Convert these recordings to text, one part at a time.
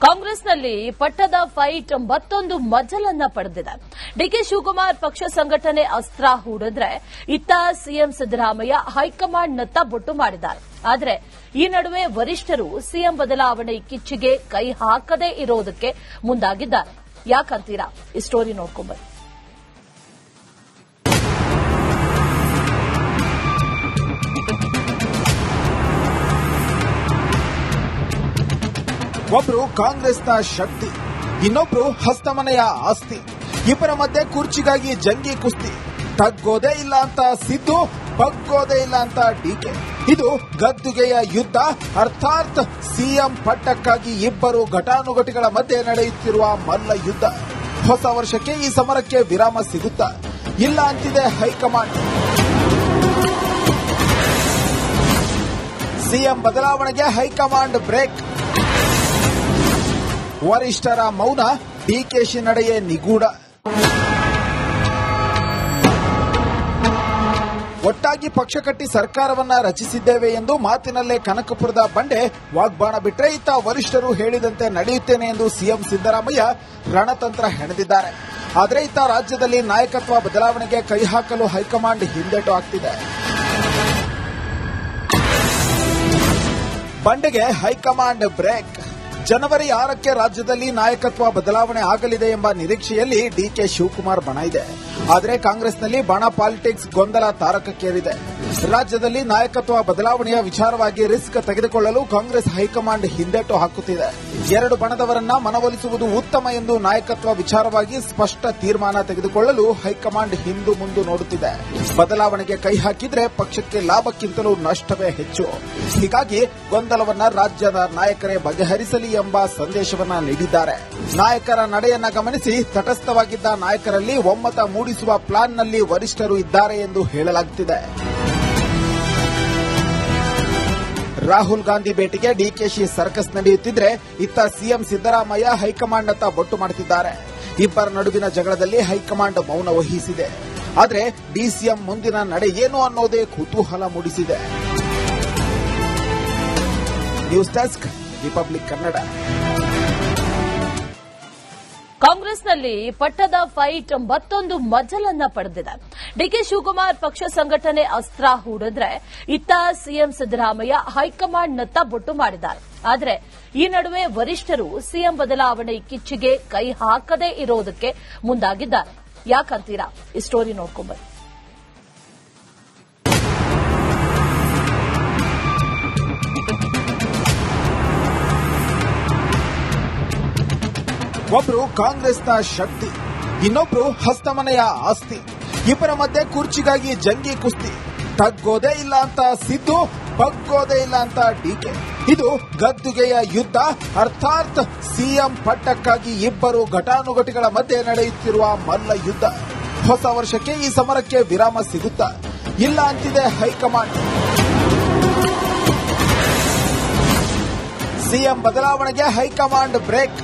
ಕಾಂಗ್ರೆಸ್ನಲ್ಲಿ ಪಟ್ಟದ ಫೈಟ್ ಮತ್ತೊಂದು ಮಜಲನ್ನ ಪಡೆದಿದೆ. ಡಿಕೆ ಶಿವಕುಮಾರ್ ಪಕ್ಷ ಸಂಘಟನೆ ಅಸ್ತ್ರ ಹೂಡಿದ್ರೆ ಇತ್ತ ಸಿಎಂ ಸಿದ್ದರಾಮಯ್ಯ ಹೈಕಮಾಂಡ್ನತ್ತ ಬೊಟ್ಟು ಮಾಡಿದ್ದಾರೆ. ಆದರೆ ಈ ನಡುವೆ ವರಿಷ್ಠರು ಸಿಎಂ ಬದಲಾವಣೆ ಕಿಚ್ಚಿಗೆ ಕೈ ಹಾಕದೇ ಇರೋದಕ್ಕೆ ಮುಂದಾಗಿದ್ದಾರೆ. ಯಾಕಂತೀರಾ? ಈ ಸ್ಟೋರಿ ನೋಡ್ಕೊಂಡ್ಬನ್ನಿ. ಒಬ್ರು ಕಾಂಗ್ರೆಸ್ನ ಶಕ್ತಿ, ಇನ್ನೊಬ್ರು ಹಸ್ತಮನೆಯ ಆಸ್ತಿ. ಇಬ್ಬರ ಮಧ್ಯೆ ಕುರ್ಚಿಗಾಗಿ ಜಂಗಿ ಕುಸ್ತಿ. ತಗ್ಗೋದೇ ಇಲ್ಲ ಅಂತ ಸಿದ್ದು, ಬಗ್ಗೋದೇ ಇಲ್ಲ ಅಂತ ಡಿಕೆ. ಇದು ಗದ್ದುಗೆಯ ಯುದ್ಧ, ಅರ್ಥಾತ್ ಸಿಎಂ ಪಟ್ಟಕ್ಕಾಗಿ ಇಬ್ಬರು ಘಟಾನುಘಟಿಗಳ ಮಧ್ಯೆ ನಡೆಯುತ್ತಿರುವ ಮಲ್ಲ ಯುದ್ಧ. ಹೊಸ ವರ್ಷಕ್ಕೆ ಈ ಸಮರಕ್ಕೆ ವಿರಾಮ ಸಿಗುತ್ತಾ ಇಲ್ಲ ಅಂತಿದೆ ಹೈಕಮಾಂಡ್. ಸಿಎಂ ಬದಲಾವಣೆಗೆ ಹೈಕಮಾಂಡ್ ಬ್ರೇಕ್. ವರಿಷ್ಠರ ಮೌನ, ಡಿಕೆಶಿ ನಡೆಯೇ ನಿಗೂಢ. ಒಟ್ಟಾಗಿ ಪಕ್ಷ ಕಟ್ಟಿ ಸರ್ಕಾರವನ್ನ ರಚಿಸಿದ್ದೇವೆ ಎಂದು ಮಾತಿನಲ್ಲೇ ಕನಕಪುರದ ಬಂಡೆ ವಾಗ್ಬಾಣ ಬಿಟ್ರೆ, ಇತ್ತ ವರಿಷ್ಠರು ಹೇಳಿದಂತೆ ನಡೆಯುತ್ತೇನೆ ಎಂದು ಸಿಎಂ ಸಿದ್ದರಾಮಯ್ಯ ರಣತಂತ್ರ ಹೆಣೆದಿದ್ದಾರೆ. ಆದರೆ ಇತ್ತ ರಾಜ್ಯದಲ್ಲಿ ನಾಯಕತ್ವ ಬದಲಾವಣೆಗೆ ಕೈ ಹಾಕಲು ಹೈಕಮಾಂಡ್ ಹಿಂದೇಟು ಹಾಕ್ತಿದೆ. ಬಂಡೆಗೆ ಹೈಕಮಾಂಡ್ ಬ್ರೇಕ್. ಜನವರಿ 6ಕ್ಕೆ ರಾಜ್ಯದಲ್ಲಿ ನಾಯಕತ್ವ ಬದಲಾವಣೆ ಆಗಲಿದೆ ಎಂಬ ನಿರೀಕ್ಷೆಯಲ್ಲಿ ಡಿಕೆ ಶಿವಕುಮಾರ್ ಬಣ ಇದೆ. ಆದರೆ ಕಾಂಗ್ರೆಸ್ನಲ್ಲಿ ಬಣ ಪಾಲಿಟಿಕ್ಸ್ ಗೊಂದಲ ತಾರಕಕ್ಕೇರಿದೆ. ರಾಜ್ಯದಲ್ಲಿ ನಾಯಕತ್ವ ಬದಲಾವಣೆಯ ವಿಚಾರವಾಗಿ ರಿಸ್ಕ್ ತೆಗೆದುಕೊಳ್ಳಲು ಕಾಂಗ್ರೆಸ್ ಹೈಕಮಾಂಡ್ ಹಿಂದೇಟು ಹಾಕುತ್ತಿದೆ. ಎರಡು ಬಣದವರನ್ನ ಮನವೊಲಿಸುವುದು ಉತ್ತಮ ಎಂದು ನಾಯಕತ್ವ ವಿಚಾರವಾಗಿ ಸ್ಪಷ್ಟ ತೀರ್ಮಾನ ತೆಗೆದುಕೊಳ್ಳಲು ಹೈಕಮಾಂಡ್ ಹಿಂದು ಮುಂದು ನೋಡುತ್ತಿದೆ. ಬದಲಾವಣೆಗೆ ಕೈ ಹಾಕಿದ್ರೆ ಪಕ್ಷಕ್ಕೆ ಲಾಭಕ್ಕಿಂತಲೂ ನಷ್ಟವೇ ಹೆಚ್ಚು. ಹೀಗಾಗಿ ಗೊಂದಲವನ್ನ ರಾಜ್ಯದ ನಾಯಕರೇ ಬಗೆಹರಿಸಲಿ ಎಂಬ ಸಂದೇಶವನ್ನ ನೀಡಿದ್ದಾರೆ. ನಾಯಕರ ನಡೆಯನ್ನ ಗಮನಿಸಿ ತಟಸ್ಥವಾಗಿದ್ದ ನಾಯಕರಲ್ಲಿ ಒಮ್ಮತ ಮೂಡಿಸುವ ಪ್ಲಾನ್ನಲ್ಲಿ ವರಿಷ್ಠರು ಇದ್ದಾರೆ ಎಂದು ಹೇಳಲಾಗುತ್ತಿದೆ. ರಾಹುಲ್ ಗಾಂಧಿ ಭೇಟಿಗೆ ಡಿಕೆಶಿ ಸರ್ಕಸ್ ನಡೆಯುತ್ತಿದ್ರೆ, ಇತ್ತ ಸಿಎಂ ಸಿದ್ದರಾಮಯ್ಯ ಹೈಕಮಾಂಡ್ನತ್ತ ಬೊಟ್ಟು ಮಾಡುತ್ತಿದ್ದಾರೆ. ಇಬ್ಬರ ನಡುವಿನ ಜಗಳದಲ್ಲಿ ಹೈಕಮಾಂಡ್ ಮೌನ ವಹಿಸಿದೆ. ಆದರೆ ಡಿಸಿಎಂ ಮುಂದಿನ ನಡೆ ಏನು ಅನ್ನೋದೇ ಕುತೂಹಲ ಮೂಡಿಸಿದೆ. News desk, republic Kannada. ಕಾಂಗ್ರೆಸ್ನಲ್ಲಿ ಪಟ್ಟದ ಫೈಟ್ ಮತ್ತೊಂದು ಮಜಲನ್ನ ಪಡೆದಿದೆ. ಡಿಕೆ ಶಿವಕುಮಾರ್ ಪಕ್ಷ ಸಂಘಟನೆ ಅಸ್ತ್ರ ಹೂಡಿದ್ರೆ ಇತ್ತ ಸಿಎಂ ಸಿದ್ದರಾಮಯ್ಯ ಹೈಕಮಾಂಡ್ನತ್ತ ಬೊಟ್ಟು ಮಾಡಿದ್ದಾರೆ. ಆದರೆ ಈ ನಡುವೆ ವರಿಷ್ಠರು ಸಿಎಂ ಬದಲಾವಣೆ ಕಿಚ್ಚಿಗೆ ಕೈ ಹಾಕದೇ ಇರೋದಕ್ಕೆ ಮುಂದಾಗಿದ್ದಾರೆ. ಯಾಕಂತೀರಾ? ಈ ಸ್ಟೋರಿ ನೋಡ್ಕೊಂಡ್ಬನ್ನಿ. ಒಬ್ರು ಕಾಂಗ್ರೆಸ್ನ ಶಕ್ತಿ, ಇನ್ನೊಬ್ರು ಹಸ್ತಮನೆಯ ಆಸ್ತಿ. ಇಬ್ಬರ ಮಧ್ಯೆ ಕುರ್ಚಿಗಾಗಿ ಜಂಗಿ ಕುಸ್ತಿ. ತಗ್ಗೋದೇ ಇಲ್ಲ ಅಂತ ಸಿದ್ದು, ಬಗ್ಗೋದೇ ಇಲ್ಲ ಅಂತ ಡಿಕೆ. ಇದು ಗದ್ದುಗೆಯ ಯುದ್ಧ, ಅರ್ಥಾತ್ ಸಿಎಂ ಪಟ್ಟಕ್ಕಾಗಿ ಇಬ್ಬರು ಘಟಾನುಘಟಿಗಳ ಮಧ್ಯೆ ನಡೆಯುತ್ತಿರುವ ಮಲ್ಲ ಯುದ್ಧ. ಹೊಸ ವರ್ಷಕ್ಕೆ ಈ ಸಮರಕ್ಕೆ ವಿರಾಮ ಸಿಗುತ್ತಾ ಇಲ್ಲ ಅಂತಿದೆ ಹೈಕಮಾಂಡ್. ಸಿಎಂ ಬದಲಾವಣೆಗೆ ಹೈಕಮಾಂಡ್ ಬ್ರೇಕ್.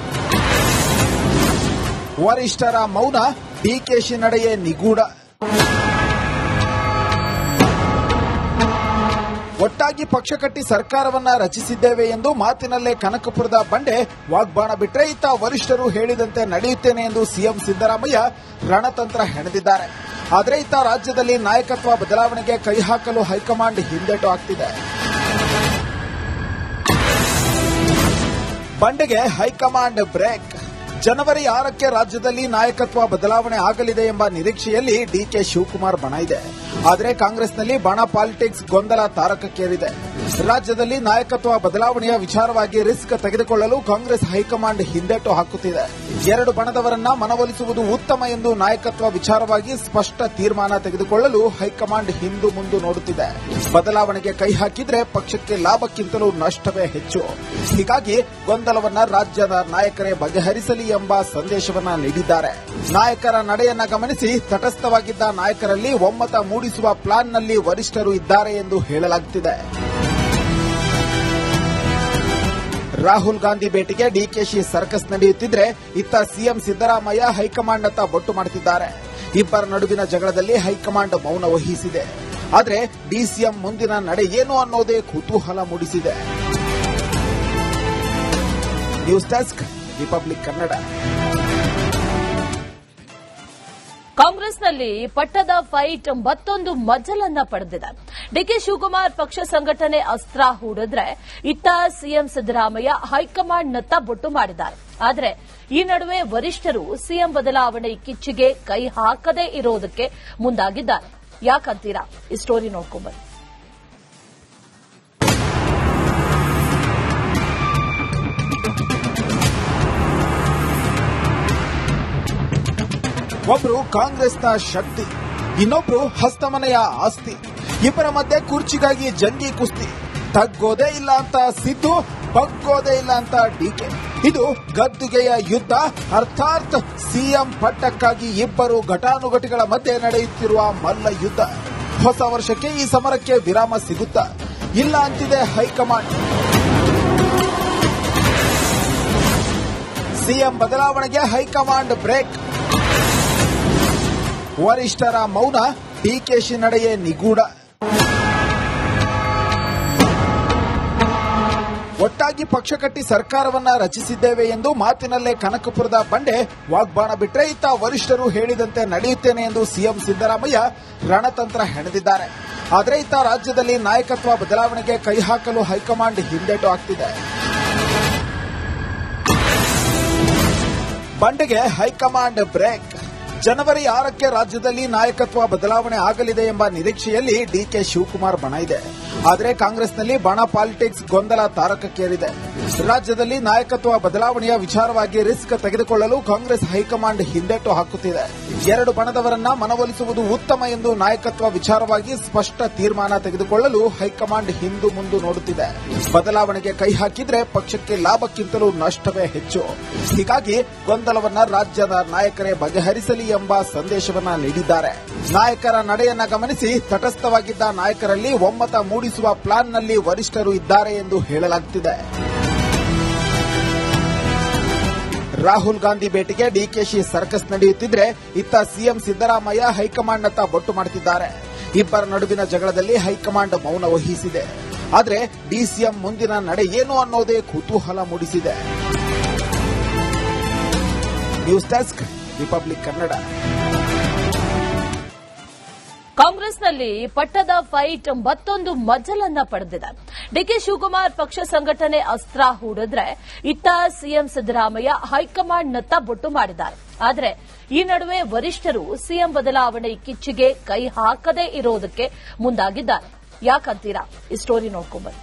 ವರಿಷ್ಠರ ಮೌನ, ಡಿಕೆಶಿ ನಡೆಯೇ ನಿಗೂಢ. ಒಟ್ಟಾಗಿ ಪಕ್ಷ ಕಟ್ಟಿ ಸರ್ಕಾರವನ್ನ ರಚಿಸಿದ್ದೇವೆ ಎಂದು ಮಾತಿನಲ್ಲೇ ಕನಕಪುರದ ಬಂಡೆ ವಾಗ್ಬಾಣ ಬಿಟ್ರೆ, ಇತ್ತ ವರಿಷ್ಠರು ಹೇಳಿದಂತೆ ನಡೆಯುತ್ತೇನೆ ಎಂದು ಸಿಎಂ ಸಿದ್ದರಾಮಯ್ಯ ರಣತಂತ್ರ ಹೆಣೆದಿದ್ದಾರೆ. ಆದರೆ ಇತ್ತ ರಾಜ್ಯದಲ್ಲಿ ನಾಯಕತ್ವ ಬದಲಾವಣೆಗೆ ಕೈ ಹಾಕಲು ಹೈಕಮಾಂಡ್ ಹಿಂದೇಟು ಹಾಕ್ತಿದೆ. ಬಂಡೆಗೆ ಹೈಕಮಾಂಡ್ ಬ್ರೇಕ್. ಜನವರಿ 6ಕ್ಕೆ ರಾಜ್ಯದಲ್ಲಿ ನಾಯಕತ್ವ ಬದಲಾವಣೆ ಆಗಲಿದೆ ಎಂಬ ನಿರೀಕ್ಷೆಯಲ್ಲಿ ಡಿಕೆ ಶಿವಕುಮಾರ್ ಬಣ ಇದೆ. ಆದರೆ ಕಾಂಗ್ರೆಸ್ನಲ್ಲಿ ಬಣ ಪಾಲಿಟಿಕ್ಸ್ ಗೊಂದಲ ತಾರಕಕ್ಕೇರಿದೆ. ರಾಜ್ಯದಲ್ಲಿ ನಾಯಕತ್ವ ಬದಲಾವಣೆಯ ವಿಚಾರವಾಗಿ ರಿಸ್ಕ್ ತೆಗೆದುಕೊಳ್ಳಲು ಕಾಂಗ್ರೆಸ್ ಹೈಕಮಾಂಡ್ ಹಿಂದೇಟು ಹಾಕುತ್ತಿದೆ. ಎರಡು ಬಣದವರನ್ನ ಮನವೊಲಿಸುವುದು ಉತ್ತಮ ಎಂದು ನಾಯಕತ್ವ ವಿಚಾರವಾಗಿ ಸ್ಪಷ್ಟ ತೀರ್ಮಾನ ತೆಗೆದುಕೊಳ್ಳಲು ಹೈಕಮಾಂಡ್ ಹಿಂದು ಮುಂದು ನೋಡುತ್ತಿದೆ. ಬದಲಾವಣೆಗೆ ಕೈ ಹಾಕಿದ್ರೆ ಪಕ್ಷಕ್ಕೆ ಲಾಭಕ್ಕಿಂತಲೂ ನಷ್ಟವೇ ಹೆಚ್ಚು. ಹೀಗಾಗಿ ಗೊಂದಲವನ್ನ ರಾಜ್ಯದ ನಾಯಕರೇ ಬಗೆಹರಿಸಲಿ ಎಂಬ ಸಂದೇಶವನ್ನ ನೀಡಿದ್ದಾರೆ. ನಾಯಕರ ನಡೆಯನ್ನ ಗಮನಿಸಿ ತಟಸ್ಥವಾಗಿದ್ದ ನಾಯಕರಲ್ಲಿ ಒಮ್ಮತ ಮೂಡಿಸುವ ಪ್ಲಾನ್ನಲ್ಲಿ ವರಿಷ್ಠರು ಇದ್ದಾರೆ ಎಂದು ಹೇಳಲಾಗುತ್ತಿದೆ. ರಾಹುಲ್ ಗಾಂಧಿ ಭೇಟಿಗೆ ಡಿಕೆಶಿ ಸರ್ಕಸ್ ನಡೆಯುತ್ತಿದ್ರೆ, ಇತ್ತ ಸಿಎಂ ಸಿದ್ದರಾಮಯ್ಯ ಹೈಕಮಾಂಡ್ನತ್ತ ಬೊಟ್ಟು ಮಾಡುತ್ತಿದ್ದಾರೆ. ಇಬ್ಬರ ನಡುವಿನ ಜಗಳದಲ್ಲಿ ಹೈಕಮಾಂಡ್ ಮೌನ ವಹಿಸಿದೆ. ಆದರೆ ಡಿಸಿಎಂ ಮುಂದಿನ ನಡೆ ಏನು ಅನ್ನೋದೇ ಕುತೂಹಲ ಮೂಡಿಸಿದೆ. News desk republic Kannada. ಕಾಂಗ್ರೆಸ್ನಲ್ಲಿ ಪಟ್ಟದ ಫೈಟ್ ಮತ್ತೊಂದು ಮಜಲನ್ನ ಪಡೆದಿದೆ. ಡಿಕೆ ಶಿವಕುಮಾರ್ ಪಕ್ಷ ಸಂಘಟನೆ ಅಸ್ತ್ರ ಹೂಡಿದ್ರೆ ಇತ್ತ ಸಿಎಂ ಸಿದ್ದರಾಮಯ್ಯ ಹೈಕಮಾಂಡ್ನತ್ತ ಬೊಟ್ಟು ಮಾಡಿದ್ದಾರೆ. ಆದರೆ ಈ ನಡುವೆ ವರಿಷ್ಠರು ಸಿಎಂ ಬದಲಾವಣೆ ಕಿಚ್ಚಿಗೆ ಕೈ ಹಾಕದೇ ಇರೋದಕ್ಕೆ ಮುಂದಾಗಿದ್ದಾರೆ. ಯಾಕಂತೀರಾ? ಈ ಸ್ಟೋರಿ ನೋಡ್ಕೊಂಡ್ಬನ್ನಿ. ಒಬ್ರು ಕಾಂಗ್ರೆಸ್ನ ಶಕ್ತಿ, ಇನ್ನೊಬ್ರು ಹಸ್ತಮನೆಯ ಆಸ್ತಿ. ಇಬ್ಬರ ಮಧ್ಯೆ ಕುರ್ಚಿಗಾಗಿ ಜಂಗಿ ಕುಸ್ತಿ. ತಗ್ಗೋದೇ ಇಲ್ಲ ಅಂತ ಸಿದ್ದು, ಬಗ್ಗೋದೇ ಇಲ್ಲ ಅಂತ ಡಿಕೆ. ಇದು ಗದ್ದುಗೆಯ ಯುದ್ಧ, ಅರ್ಥಾತ್ ಸಿಎಂ ಪಟ್ಟಕ್ಕಾಗಿ ಇಬ್ಬರು ಘಟಾನುಘಟಿಗಳ ಮಧ್ಯೆ ನಡೆಯುತ್ತಿರುವ ಮಲ್ಲ ಯುದ್ಧ. ಹೊಸ ವರ್ಷಕ್ಕೆ ಈ ಸಮರಕ್ಕೆ ವಿರಾಮ ಸಿಗುತ್ತಾ ಇಲ್ಲ ಅಂತಿದೆ ಹೈಕಮಾಂಡ್. ಸಿಎಂ ಬದಲಾವಣೆಗೆ ಹೈಕಮಾಂಡ್ ಬ್ರೇಕ್. ವರಿಷ್ಠರ ಮೌನ, ಡಿಕೆಶಿ ನಡೆಯೇ ನಿಗೂಢ. ಒಟ್ಟಾಗಿ ಪಕ್ಷ ಕಟ್ಟಿ ಸರ್ಕಾರವನ್ನ ರಚಿಸಿದ್ದೇವೆ ಎಂದು ಮಾತಿನಲ್ಲೇ ಕನಕಪುರದ ಬಂಡೆ ವಾಗ್ಬಾಣ ಬಿಟ್ರೆ, ಇತ್ತ ವರಿಷ್ಠರು ಹೇಳಿದಂತೆ ನಡೆಯುತ್ತೇನೆ ಎಂದು ಸಿಎಂ ಸಿದ್ದರಾಮಯ್ಯ ರಣತಂತ್ರ ಹೆಣೆದಿದ್ದಾರೆ. ಆದರೆ ಇತ್ತ ರಾಜ್ಯದಲ್ಲಿ ನಾಯಕತ್ವ ಬದಲಾವಣೆಗೆ ಕೈ ಹಾಕಲು ಹೈಕಮಾಂಡ್ ಹಿಂದೇಟು ಹಾಕ್ತಿದೆ. ಬಂಡೆಗೆ ಹೈಕಮಾಂಡ್ ಬ್ರೇಕ್. ಜನವರಿ 6ಕ್ಕೆ ರಾಜ್ಯದಲ್ಲಿ ನಾಯಕತ್ವ ಬದಲಾವಣೆ ಆಗಲಿದೆ ಎಂಬ ನಿರೀಕ್ಷೆಯಲ್ಲಿ ಡಿಕೆ ಶಿವಕುಮಾರ್ ಬಣ ಇದೆ. ಆದರೆ ಕಾಂಗ್ರೆಸ್ನಲ್ಲಿ ಬಣ ಪಾಲಿಟಿಕ್ಸ್ ಗೊಂದಲ ತಾರಕಕ್ಕೇರಿದೆ. ರಾಜ್ಯದಲ್ಲಿ ನಾಯಕತ್ವ ಬದಲಾವಣೆಯ ವಿಚಾರವಾಗಿ ರಿಸ್ಕ್ ತೆಗೆದುಕೊಳ್ಳಲು ಕಾಂಗ್ರೆಸ್ ಹೈಕಮಾಂಡ್ ಹಿಂದೇಟು ಹಾಕುತ್ತಿದೆ. ಎರಡು ಬಣದವರನ್ನ ಮನವೊಲಿಸುವುದು ಉತ್ತಮ ಎಂದು ನಾಯಕತ್ವ ವಿಚಾರವಾಗಿ ಸ್ಪಷ್ಟ ತೀರ್ಮಾನ ತೆಗೆದುಕೊಳ್ಳಲು ಹೈಕಮಾಂಡ್ ಹಿಂದು ಮುಂದು ನೋಡುತ್ತಿದೆ. ಬದಲಾವಣೆಗೆ ಕೈ ಹಾಕಿದ್ರೆ ಪಕ್ಷಕ್ಕೆ ಲಾಭಕ್ಕಿಂತಲೂ ನಷ್ಟವೇ ಹೆಚ್ಚು. ಹೀಗಾಗಿ ಗೊಂದಲವನ್ನ ರಾಜ್ಯದ ನಾಯಕರೇ ಬಗೆಹರಿಸಲಿ ಎಂಬ ಸಂದೇಶವನ್ನ ನೀಡಿದ್ದಾರೆ. ನಾಯಕರ ನಡೆಯನ್ನ ಗಮನಿಸಿ ತಟಸ್ಥವಾಗಿದ್ದ ನಾಯಕರಲ್ಲಿ ಒಮ್ಮತ ಮೂಡಿಸುವ ಪ್ಲಾನ್ನಲ್ಲಿ ವರಿಷ್ಠರು ಇದ್ದಾರೆ ಎಂದು ಹೇಳಲಾಗುತ್ತಿದೆ. ರಾಹುಲ್ ಗಾಂಧಿ ಭೇಟಿಗೆ ಡಿಕೆಶಿ ಸರ್ಕಸ್ ನಡೆಯುತ್ತಿದ್ರೆ, ಇತ್ತ ಸಿಎಂ ಸಿದ್ದರಾಮಯ್ಯ ಹೈಕಮಾಂಡ್ನತ್ತ ಬೊಟ್ಟು ಮಾಡುತ್ತಿದ್ದಾರೆ. ಇಬ್ಬರ ನಡುವಿನ ಜಗಳದಲ್ಲಿ ಹೈಕಮಾಂಡ್ ಮೌನ ವಹಿಸಿದೆ. ಆದರೆ ಡಿಸಿಎಂ ಮುಂದಿನ ನಡೆ ಏನು ಅನ್ನೋದೇ ಕುತೂಹಲ ಮೂಡಿಸಿದೆ. News desk republic Kannada. ಕಾಂಗ್ರೆಸ್ನಲ್ಲಿ ಪಟ್ಟದ ಫೈಟ್ ಮತ್ತೊಂದು ಮಜಲನ್ನ ಪಡೆದಿದೆ. ಡಿಕೆ ಶಿವಕುಮಾರ್ ಪಕ್ಷ ಸಂಘಟನೆ ಅಸ್ತ್ರ ಹೂಡಿದ್ರೆ ಇತ್ತ ಸಿಎಂ ಸಿದ್ದರಾಮಯ್ಯ ಹೈಕಮಾಂಡ್ನತ್ತ ಬೊಟ್ಟು ಮಾಡಿದ್ದಾರೆ. ಆದರೆ ಈ ನಡುವೆ ವರಿಷ್ಠರು ಸಿಎಂ ಬದಲಾವಣೆ ಕಿಚ್ಚಿಗೆ ಕೈ ಹಾಕದೇ ಇರೋದಕ್ಕೆ ಮುಂದಾಗಿದ್ದಾರೆ. ಯಾಕಂತೀರಾ? ಈ ಸ್ಟೋರಿ ನೋಡ್ಕೊಂಡ್ಬನ್ನಿ.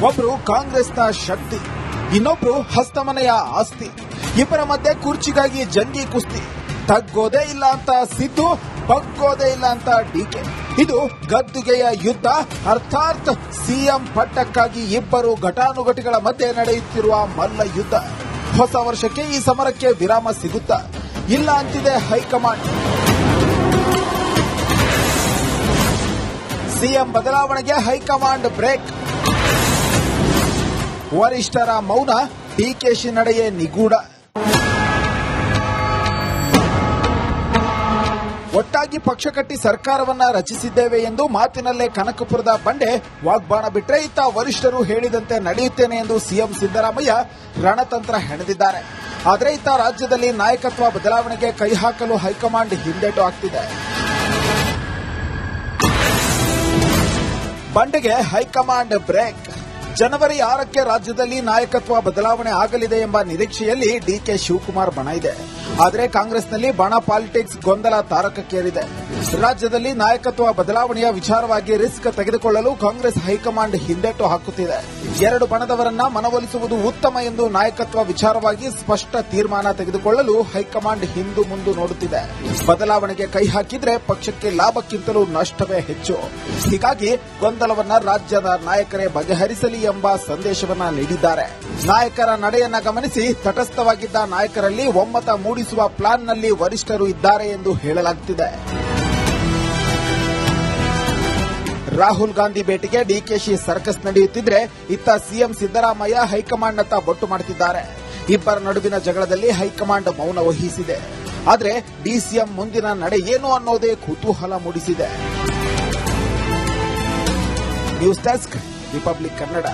ಒಬ್ರು ಕಾಂಗ್ರೆಸ್ನ ಶಕ್ತಿ, ಇನ್ನೊಬ್ರು ಹಸ್ತಮನೆಯ ಆಸ್ತಿ. ಇಬ್ಬರ ಮಧ್ಯೆ ಕುರ್ಚಿಗಾಗಿ ಜಂಗಿ ಕುಸ್ತಿ. ತಗ್ಗೋದೇ ಇಲ್ಲ ಅಂತ ಸಿದ್ದು, ಬಗ್ಗೋದೇ ಇಲ್ಲ ಅಂತ ಡಿಕೆ. ಇದು ಗದ್ದುಗೆಯ ಯುದ್ಧ, ಅರ್ಥಾತ್ ಸಿಎಂ ಪಟ್ಟಕ್ಕಾಗಿ ಇಬ್ಬರು ಘಟಾನುಘಟಿಗಳ ಮಧ್ಯೆ ನಡೆಯುತ್ತಿರುವ ಮಲ್ಲ ಯುದ್ಧ. ಹೊಸ ವರ್ಷಕ್ಕೆ ಈ ಸಮರಕ್ಕೆ ವಿರಾಮ ಸಿಗುತ್ತಾ ಇಲ್ಲ ಅಂತಿದೆ ಹೈಕಮಾಂಡ್. ಸಿಎಂ ಬದಲಾವಣೆಗೆ ಹೈಕಮಾಂಡ್ ಬ್ರೇಕ್. ವರಿಷ್ಠರ ಮೌನ, ಡಿಕೆಶಿ ನಡೆಯೇ ನಿಗೂಢ. ಒಟ್ಟಾಗಿ ಪಕ್ಷ ಕಟ್ಟಿ ಸರ್ಕಾರವನ್ನ ರಚಿಸಿದ್ದೇವೆ ಎಂದು ಮಾತಿನಲ್ಲೇ ಕನಕಪುರದ ಬಂಡೆ ವಾಗ್ಬಾಣ ಬಿಟ್ರೆ, ಇತ್ತ ವರಿಷ್ಠರು ಹೇಳಿದಂತೆ ನಡೆಯುತ್ತೇನೆ ಎಂದು ಸಿಎಂ ಸಿದ್ದರಾಮಯ್ಯ ರಣತಂತ್ರ ಹೆಣೆದಿದ್ದಾರೆ. ಆದರೆ ಇತ್ತ ರಾಜ್ಯದಲ್ಲಿ ನಾಯಕತ್ವ ಬದಲಾವಣೆಗೆ ಕೈ ಹಾಕಲು ಹೈಕಮಾಂಡ್ ಹಿಂದೇಟು ಹಾಕ್ತಿದೆ. ಬಂಡೆಗೆ ಹೈಕಮಾಂಡ್ ಬ್ರೇಕ್. ಜನವರಿ 6ಕ್ಕೆ ರಾಜ್ಯದಲ್ಲಿ ನಾಯಕತ್ವ ಬದಲಾವಣೆ ಆಗಲಿದೆ ಎಂಬ ನಿರೀಕ್ಷೆಯಲ್ಲಿ ಡಿಕೆ ಶಿವಕುಮಾರ್ ಬಣ ಇದೆ. ಆದರೆ ಕಾಂಗ್ರೆಸ್ನಲ್ಲಿ ಬಣ ಪಾಲಿಟಿಕ್ಸ್ ಗೊಂದಲ ತಾರಕಕ್ಕೇರಿದೆ. ರಾಜ್ಯದಲ್ಲಿ ನಾಯಕತ್ವ ಬದಲಾವಣೆಯ ವಿಚಾರವಾಗಿ ರಿಸ್ಕ್ ತೆಗೆದುಕೊಳ್ಳಲು ಕಾಂಗ್ರೆಸ್ ಹೈಕಮಾಂಡ್ ಹಿಂದೇಟು ಹಾಕುತ್ತಿದೆ. ಎರಡು ಬಣದವರನ್ನ ಮನವೊಲಿಸುವುದು ಉತ್ತಮ ಎಂದು ನಾಯಕತ್ವ ವಿಚಾರವಾಗಿ ಸ್ಪಷ್ಟ ತೀರ್ಮಾನ ತೆಗೆದುಕೊಳ್ಳಲು ಹೈಕಮಾಂಡ್ ಹಿಂದು ಮುಂದು ನೋಡುತ್ತಿದೆ. ಬದಲಾವಣೆಗೆ ಕೈ ಹಾಕಿದ್ರೆ ಪಕ್ಷಕ್ಕೆ ಲಾಭಕ್ಕಿಂತಲೂ ನಷ್ಟವೇ ಹೆಚ್ಚು. ಹೀಗಾಗಿ ಗೊಂದಲವನ್ನ ರಾಜ್ಯದ ನಾಯಕರೇ ಬಗೆಹರಿಸಲಿ ಎಂಬ ಸಂದೇಶವನ್ನ ನೀಡಿದ್ದಾರೆ. ನಾಯಕರ ನಡೆಯನ್ನ ಗಮನಿಸಿ ತಟಸ್ಥವಾಗಿದ್ದ ನಾಯಕರಲ್ಲಿ ಒಮ್ಮತ ಮೂಡಿಸುವ ಪ್ಲಾನ್ನಲ್ಲಿ ವರಿಷ್ಠರು ಇದ್ದಾರೆ ಎಂದು ಹೇಳಲಾಗುತ್ತಿದೆ. ರಾಹುಲ್ ಗಾಂಧಿ ಭೇಟಿಗೆ ಡಿಕೆಶಿ ಸರ್ಕಸ್ ನಡೆಯುತ್ತಿದ್ರೆ, ಇತ್ತ ಸಿಎಂ ಸಿದ್ದರಾಮಯ್ಯ ಹೈಕಮಾಂಡ್ನತ್ತ ಬೊಟ್ಟು ಮಾಡುತ್ತಿದ್ದಾರೆ. ಇಬ್ಬರ ನಡುವಿನ ಜಗಳದಲ್ಲಿ ಹೈಕಮಾಂಡ್ ಮೌನ ವಹಿಸಿದೆ. ಆದರೆ ಡಿಸಿಎಂ ಮುಂದಿನ ನಡೆ ಏನು ಅನ್ನೋದೇ ಕುತೂಹಲ ಮೂಡಿಸಿದೆ. News desk, republic Kannada.